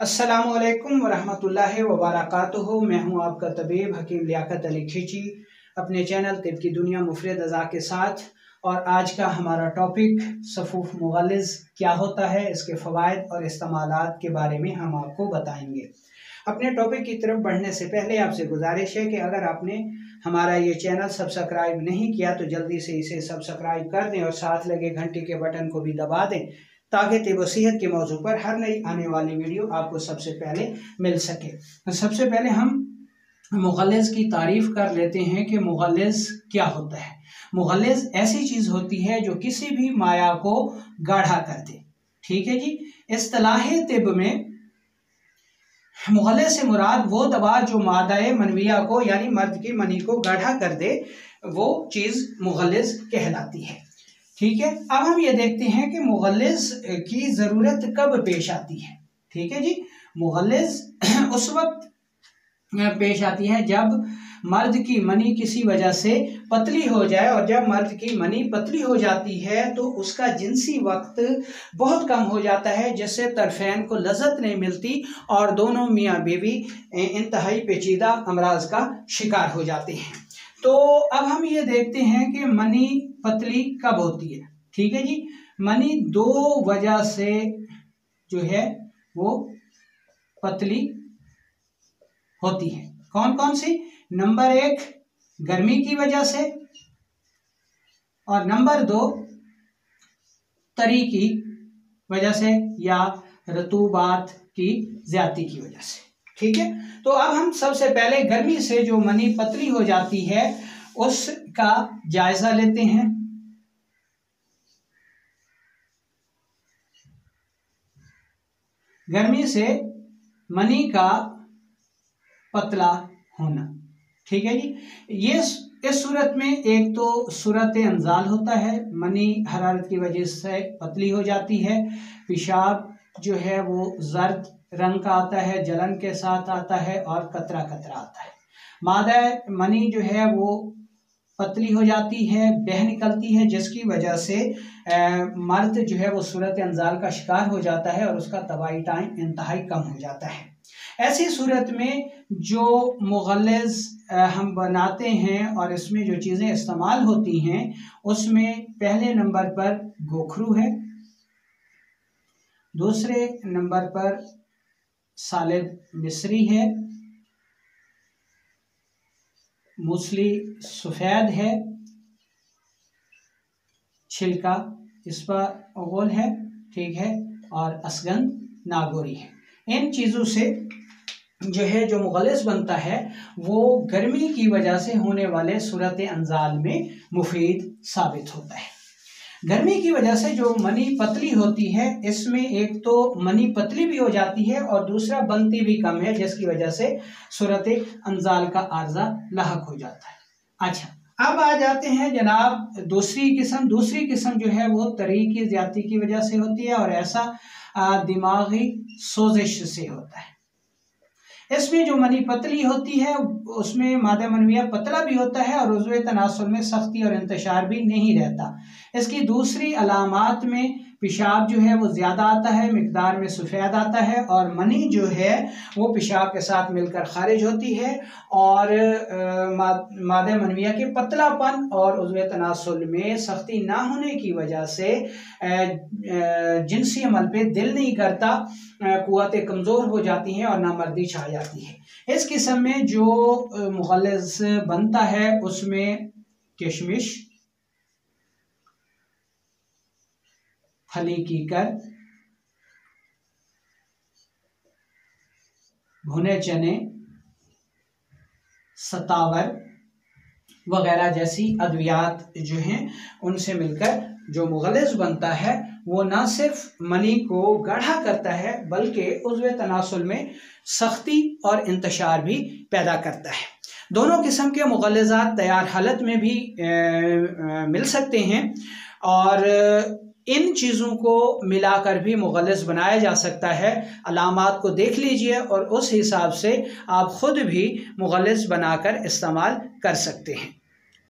अस्सलामुअलैकुम वरहमतुल्लाहि वबरकातुहू। मैं हूं आपका तबीब हकीम लियाकत अली खिची अपने चैनल तिब की दुनिया मुफरद अज़ा के साथ। और आज का हमारा टॉपिक सफ़ूफ़ मुग़ल्लिज़ क्या होता है, इसके फ़वाइद और इस्तेमालात के बारे में हम आपको बताएंगे। अपने टॉपिक की तरफ बढ़ने से पहले आपसे गुजारिश है कि अगर आपने हमारा ये चैनल सब्सक्राइब नहीं किया तो जल्दी से इसे सब्सक्राइब कर दें और साथ लगे घंटी के बटन को भी दबा दें ताकि तिब सेहत के मौजू पर हर नई आने वाली वीडियो आपको सबसे पहले मिल सके। तो सबसे पहले हम मुग़ल्लिज़ की तारीफ़ कर लेते हैं कि मुग़ल्लिज़ क्या होता है। मुग़ल्लिज़ ऐसी चीज़ होती है जो किसी भी माया को गाढ़ा कर दे। ठीक है जी। इस्तिलाह तिब में मुग़ल्लिज़ से मुराद वो दवा जो मादा मनविया को यानी मर्द की मनी को गाढ़ा कर दे, वो चीज़ मुग़ल्लिज़ कहलाती है। ठीक है। अब हम ये देखते हैं कि मुग़ल्लिज़ की ज़रूरत कब पेश आती है। ठीक है जी। मुग़ल्लिज़ उस वक्त पेश आती है जब मर्द की मनी किसी वजह से पतली हो जाए, और जब मर्द की मनी पतली हो जाती है तो उसका जिनसी वक्त बहुत कम हो जाता है, जिससे तरफ़ैन को लज़्ज़त नहीं मिलती और दोनों मियाँ बीवी इंतहाई पेचीदा अमराज का शिकार हो जाते हैं। तो अब हम ये देखते हैं कि मनी पतली कब होती है। ठीक है जी। मनी दो वजह से जो है वो पतली होती है। कौन कौन सी? नंबर 1 गर्मी की वजह से, और नंबर 2 तरी की वजह से या रतूबात की ज्यादती की वजह से। ठीक है। तो अब हम सबसे पहले गर्मी से जो मनी पतली हो जाती है उसका जायजा लेते हैं। गर्मी से मनी का पतला होना। ठीक है जी। ये इस सूरत में एक तो सूरत अंजाल होता है, मनी हरारत की वजह से पतली हो जाती है। पेशाब जो है वो जर्द रंग का आता है, जलन के साथ आता है और कतरा कतरा आता है। मादा मनी जो है वो पतली हो जाती है, बह निकलती है, जिसकी वजह से मर्द जो है वो सूरत अंजाल का शिकार हो जाता है और उसका तबाही टाइम इंतहाई कम हो जाता है। ऐसी सूरत में जो मुग़ल्लिज़ हम बनाते हैं और इसमें जो चीज़ें इस्तेमाल होती हैं उसमें पहले नंबर पर गोखरू है, दूसरे नंबर पर सालिद मिस्री है, मूसली सफ़ेद है, छिलका इसबागोल है, ठीक है, और असगंध नागोरी है। इन चीज़ों से जो है जो मुग़ल्लिज़ बनता है वो गर्मी की वजह से होने वाले सूरत अंजाल में मुफीद साबित होता है। गर्मी की वजह से जो मनी पतली होती है, इसमें एक तो मनी पतली भी हो जाती है और दूसरा बनती भी कम है, जिसकी वजह से सूरत अंजाल का आर्जा लाहक हो जाता है। अच्छा, अब आ जाते हैं जनाब दूसरी किस्म जो है वो तरी की ज़्यादती की वजह से होती है और ऐसा दिमागी सोजिश से होता है। इसमें जो मनी पतली होती है उसमें मादा मनविया पतला भी होता है और उज़्वे तनासुल में सख्ती और इंतशार भी नहीं रहता। इसकी दूसरी अलामात में पेशाब जो है वो ज़्यादा आता है, मिकदार में सफ़ेद आता है और मनी जो है वो पेशाब के साथ मिलकर खारिज होती है और मादा मनविया के पतलापन और उज़्वे तनासुल में सख्ती ना होने की वजह से जिनसी अमल पे दिल नहीं करता, कुव्वतें कमज़ोर हो जाती हैं और नामर्दी छा जाती है। इस किस्म में जो मुग़ल्लिज़ बनता है उसमें किशमिश, फली कीकर, भुने चने, सतावर वगैरह जैसी अद्वियात जो हैं उनसे मिलकर जो मुग़ल्लिज़ बनता है वो न सिर्फ मनी को गाढ़ा करता है बल्कि उज़्वे तनासुल में सख्ती और इंतशार भी पैदा करता है। दोनों किस्म के मुग़ल्लिज़ात तैयार हालत में भी मिल सकते हैं और इन चीज़ों को मिलाकर भी मुग़ल्लिज़ बनाया जा सकता है। अलामात को देख लीजिए और उस हिसाब से आप ख़ुद भी मुग़ल्लिज़ बनाकर इस्तेमाल कर सकते हैं।